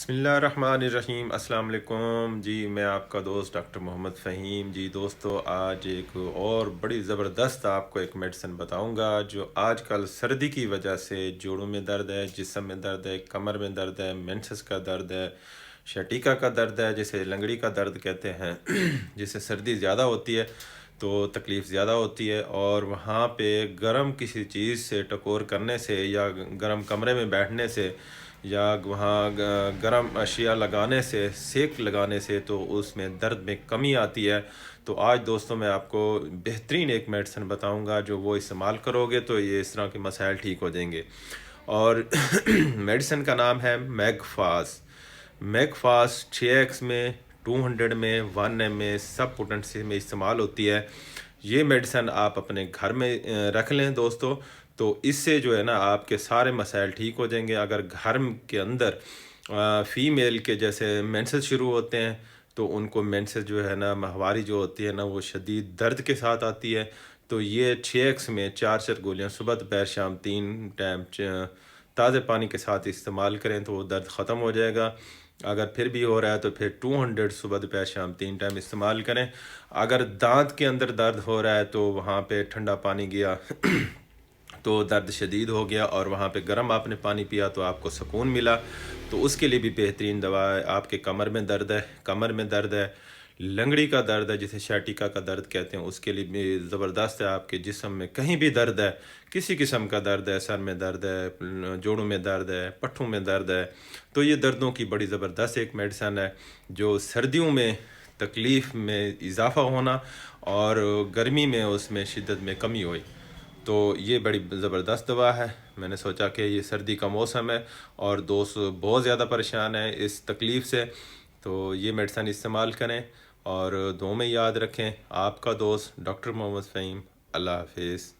بسم اللہ الرحمن الرحیم۔ السلام علیکم جی، میں آپ کا دوست ڈاکٹر محمد فہیم جی۔ دوستو، آج ایک اور بڑی زبردست آپ کو ایک میڈیسن بتاؤں گا جو آج کل سردی کی وجہ سے جوڑوں میں درد ہے، جسم میں درد ہے، کمر میں درد ہے، مینسس کا درد ہے، شٹیکا کا درد ہے، جسے لنگڑی کا درد کہتے ہیں جسے سردی زیادہ ہوتی ہے تو تکلیف زیادہ ہوتی ہے، اور وہاں پہ گرم کسی چیز سے ٹکور کرنے سے یا گرم کمرے میں بیٹھنے سے یا وہاں گرم اشیاء لگانے سے، سیک لگانے سے تو اس میں درد میں کمی آتی ہے۔ تو آج دوستوں میں آپ کو بہترین ایک میڈیسن بتاؤں گا جو وہ استعمال کرو گے تو یہ اس طرح کے مسائل ٹھیک ہو جائیں گے۔ اور میڈیسن کا نام ہے میگ فاس۔ میگ فاس 6x میں، 200 میں، 1 m میں، سب پوٹنسی میں استعمال ہوتی ہے۔ یہ میڈیسن آپ اپنے گھر میں رکھ لیں دوستو، تو اس سے جو ہے نا آپ کے سارے مسائل ٹھیک ہو جائیں گے۔ اگر گھر کے اندر فیمیل کے جیسے مینسز شروع ہوتے ہیں تو ان کو مینسز جو ہے نا ماہواری جو ہوتی ہے نا وہ شدید درد کے ساتھ آتی ہے، تو یہ 6x میں 4 گولیاں صبح دوپہر شام 3 ٹائم تازے پانی کے ساتھ استعمال کریں تو وہ درد ختم ہو جائے گا۔ اگر پھر بھی ہو رہا ہے تو پھر 200 صبح دوپہر شام 3 ٹائم استعمال کریں۔ اگر دانت کے اندر درد ہو رہا ہے تو وہاں پہ ٹھنڈا پانی گیا تو درد شدید ہو گیا، اور وہاں پہ گرم آپ نے پانی پیا تو آپ کو سکون ملا، تو اس کے لیے بھی بہترین دوا ہے۔ آپ کے کمر میں درد ہے، کمر میں درد ہے، لنگڑی کا درد ہے جسے شیٹیکا کا درد کہتے ہیں، اس کے لیے بھی زبردست ہے۔ آپ کے جسم میں کہیں بھی درد ہے، کسی قسم کا درد ہے، سر میں درد ہے، جوڑوں میں درد ہے، پٹھوں میں درد ہے، تو یہ دردوں کی بڑی زبردست ایک میڈیسن ہے جو سردیوں میں تکلیف میں اضافہ ہونا اور گرمی میں اس میں شدت میں کمی ہوئی، تو یہ بڑی زبردست دوا ہے۔ میں نے سوچا کہ یہ سردی کا موسم ہے اور دوست بہت زیادہ پریشان ہیں اس تکلیف سے، تو یہ میڈیسن استعمال کریں اور دعاؤں میں یاد رکھیں۔ آپ کا دوست ڈاکٹر محمد فہیم۔ اللہ حافظ۔